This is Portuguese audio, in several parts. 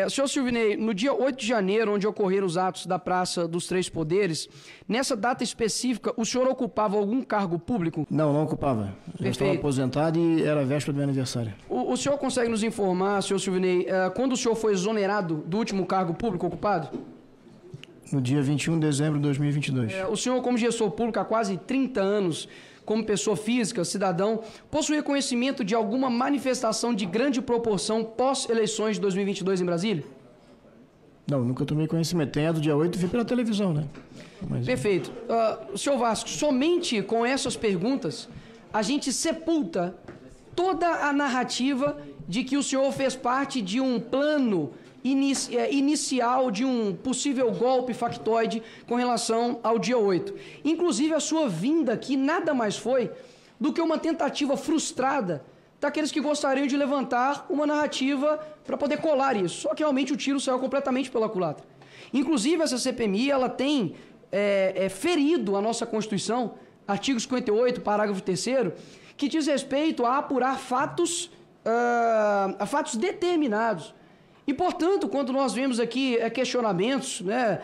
Senhor Silvinei, no dia 8 de janeiro, onde ocorreram os atos da Praça dos Três Poderes, nessa data específica, o senhor ocupava algum cargo público? Não ocupava. Eu estava aposentado e era a véspera do meu aniversário. O senhor consegue nos informar, senhor Silvinei, quando o senhor foi exonerado do último cargo público ocupado? No dia 21 de dezembro de 2022. O senhor, como gestor público há quase 30 anos, como pessoa física, cidadão, possui conhecimento de alguma manifestação de grande proporção pós-eleições de 2022 em Brasília? Não, nunca tomei conhecimento. Tem a do dia 8 e vi pela televisão, né? Mas... Perfeito. Senhor Vasco, somente com essas perguntas, a gente sepulta toda a narrativa de que o senhor fez parte de um plano inicial de um possível golpe factoide com relação ao dia 8. Inclusive, a sua vinda aqui nada mais foi do que uma tentativa frustrada daqueles que gostariam de levantar uma narrativa para poder colar isso. Só que realmente o tiro saiu completamente pela culatra. Inclusive, essa CPMI, ela tem ferido a nossa Constituição, artigo 58, parágrafo 3º, que diz respeito a apurar fatos determinados. E, portanto, quando nós vemos aqui questionamentos, né,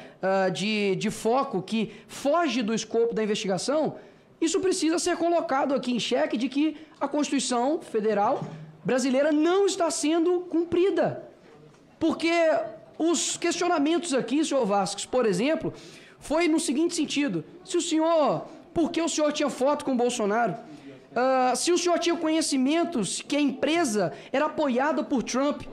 de foco que foge do escopo da investigação, isso precisa ser colocado aqui em xeque de que a Constituição Federal brasileira não está sendo cumprida. Porque os questionamentos aqui, senhor Vasques, por exemplo, foi no seguinte sentido: por que o senhor tinha foto com o Bolsonaro? Se o senhor tinha conhecimentos que a empresa era apoiada por Trump,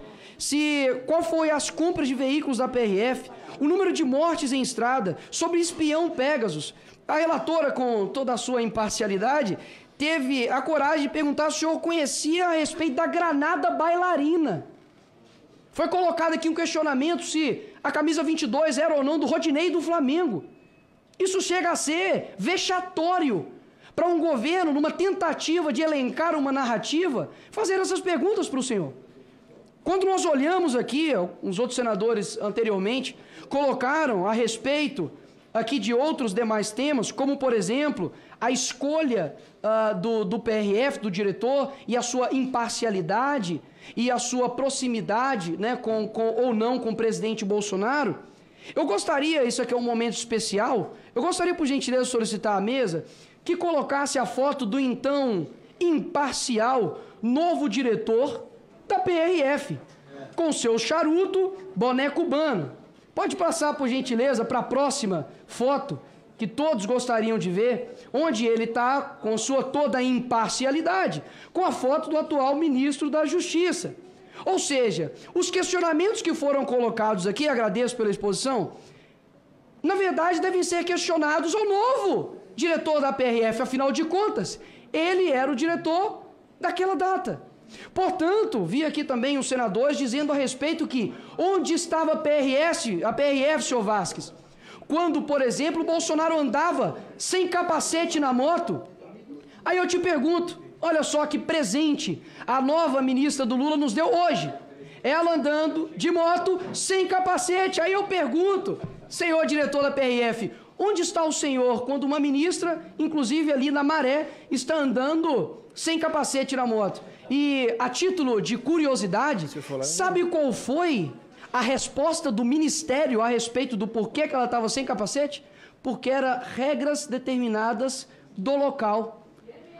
qual foi as compras de veículos da PRF, o número de mortes em estrada, sobre espião Pegasus. A relatora, com toda a sua imparcialidade, teve a coragem de perguntar se o senhor conhecia a respeito da granada bailarina. Foi colocado aqui um questionamento se a camisa 22 era ou não do Rodinei do Flamengo. Isso chega a ser vexatório para um governo, numa tentativa de elencar uma narrativa, fazer essas perguntas para o senhor. Quando nós olhamos aqui, os outros senadores anteriormente colocaram a respeito aqui de outros demais temas, como, por exemplo, a escolha do PRF, do diretor, e a sua imparcialidade e a sua proximidade, né, ou não com o presidente Bolsonaro. Eu gostaria, isso aqui é um momento especial, eu gostaria, por gentileza, de solicitar à mesa que colocasse a foto do então imparcial novo diretor da PRF, com seu charuto, boné cubano. Pode passar, por gentileza, para a próxima foto, que todos gostariam de ver, onde ele está com sua toda imparcialidade, com a foto do atual ministro da Justiça. Ou seja, os questionamentos que foram colocados aqui, agradeço pela exposição, na verdade devem ser questionados ao novo diretor da PRF, afinal de contas, ele era o diretor daquela data. Portanto, vi aqui também os senadores dizendo a respeito que onde estava a PRF, senhor Vasques, quando, por exemplo, o Bolsonaro andava sem capacete na moto. Aí eu te pergunto, olha só que presente a nova ministra do Lula nos deu hoje, ela andando de moto sem capacete. Aí eu pergunto, senhor diretor da PRF, onde está o senhor quando uma ministra, inclusive ali na Maré, está andando sem capacete na moto? E a título de curiosidade, sabe qual foi a resposta do Ministério a respeito do porquê que ela estava sem capacete? Porque eram regras determinadas do local.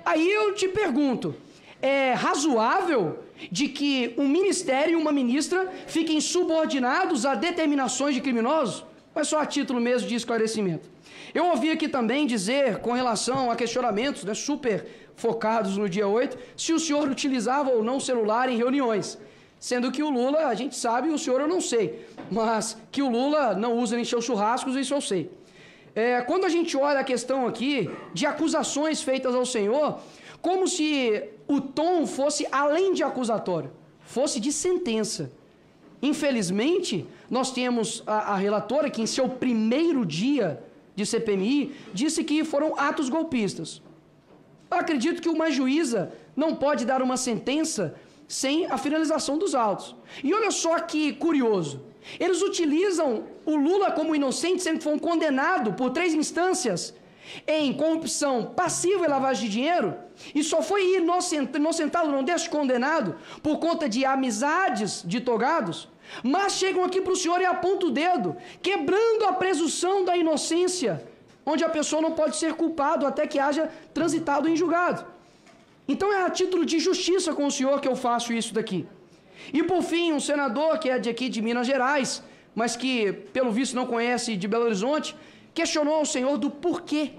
Aí eu te pergunto, é razoável de que um ministério e uma ministra fiquem subordinados a determinações de criminosos? Mas só a título mesmo de esclarecimento. Eu ouvi aqui também dizer, com relação a questionamentos, né, super focados no dia 8, se o senhor utilizava ou não celular em reuniões. Sendo que o Lula, a gente sabe, o senhor eu não sei, mas que o Lula não usa em seus churrascos, isso eu sei. Quando a gente olha a questão aqui de acusações feitas ao senhor, como se o tom fosse além de acusatório, fosse de sentença. Infelizmente, nós temos a relatora que em seu primeiro dia de CPMI disse que foram atos golpistas. Eu acredito que uma juíza não pode dar uma sentença sem a finalização dos autos. E olha só que curioso, eles utilizam o Lula como inocente, sendo que foi condenado por 3 instâncias em corrupção passiva e lavagem de dinheiro, e só foi inocentado, não descondenado, por conta de amizades de togados, mas chegam aqui para o senhor e apontam o dedo, quebrando a presunção da inocência, onde a pessoa não pode ser culpado até que haja transitado em julgado. Então é a título de justiça com o senhor que eu faço isso daqui. E por fim, um senador que é de aqui de Minas Gerais, mas que pelo visto não conhece de Belo Horizonte, questionou ao senhor do porquê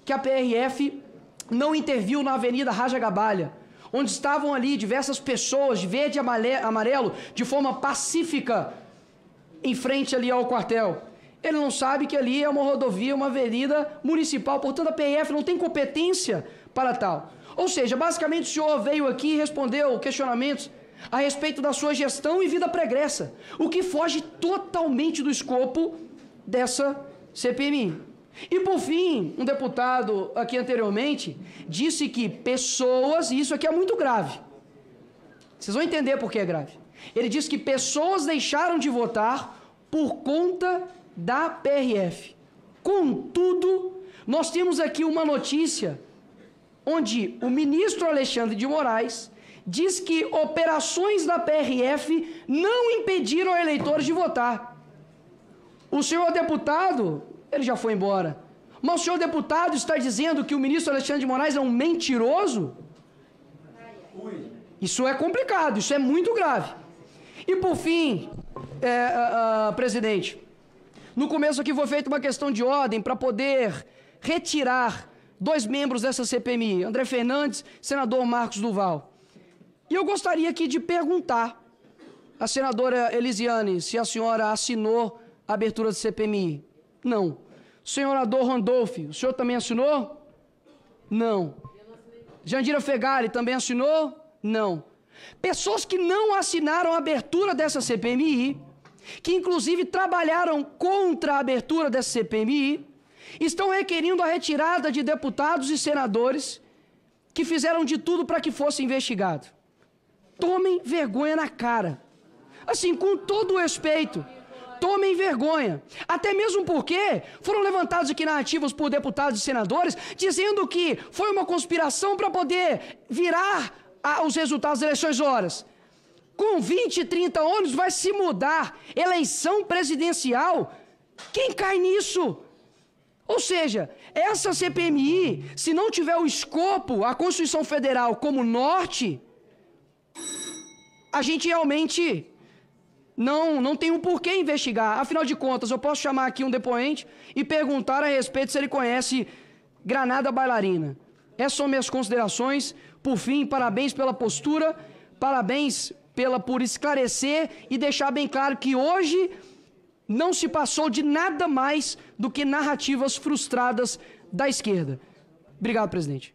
que a PRF não interviu na Avenida Raja Gabalha, onde estavam ali diversas pessoas de verde e amarelo, de forma pacífica, em frente ali ao quartel. Ele não sabe que ali é uma rodovia, uma avenida municipal, portanto a PRF não tem competência para tal. Ou seja, basicamente o senhor veio aqui e respondeu questionamentos a respeito da sua gestão e vida pregressa, o que foge totalmente do escopo dessa CPMI. E por fim, um deputado aqui anteriormente disse que pessoas, e isso aqui é muito grave, vocês vão entender por que é grave. Ele disse que pessoas deixaram de votar por conta da PRF. Contudo, nós temos aqui uma notícia onde o ministro Alexandre de Moraes diz que operações da PRF não impediram eleitores de votar. O senhor deputado, ele já foi embora, mas o senhor deputado está dizendo que o ministro Alexandre de Moraes é um mentiroso? Isso é complicado, isso é muito grave. E por fim, presidente, no começo aqui foi feita uma questão de ordem para poder retirar 2 membros dessa CPMI, André Fernandes, senador Marcos Duval. E eu gostaria aqui de perguntar à senadora Elisiane se a senhora assinou a abertura da CPMI. Não. Senador Randolph, o senhor também assinou? Não. Jandira Fegali também assinou? Não. Pessoas que não assinaram a abertura dessa CPMI, que inclusive trabalharam contra a abertura dessa CPMI, estão requerindo a retirada de deputados e senadores que fizeram de tudo para que fosse investigado. Tomem vergonha na cara. Assim, com todo o respeito, tomem vergonha. Até mesmo porque foram levantados aqui narrativas por deputados e senadores dizendo que foi uma conspiração para poder virar os resultados das eleições horas. Com 20, 30 anos vai se mudar eleição presidencial. Quem cai nisso? Ou seja, essa CPMI, se não tiver o escopo, a Constituição Federal como norte, a gente realmente não tem um porquê investigar. Afinal de contas, eu posso chamar aqui um depoente e perguntar a respeito se ele conhece granada bailarina. Essas são minhas considerações. Por fim, parabéns pela postura, parabéns por esclarecer e deixar bem claro que hoje não se passou de nada mais do que narrativas frustradas da esquerda. Obrigado, presidente.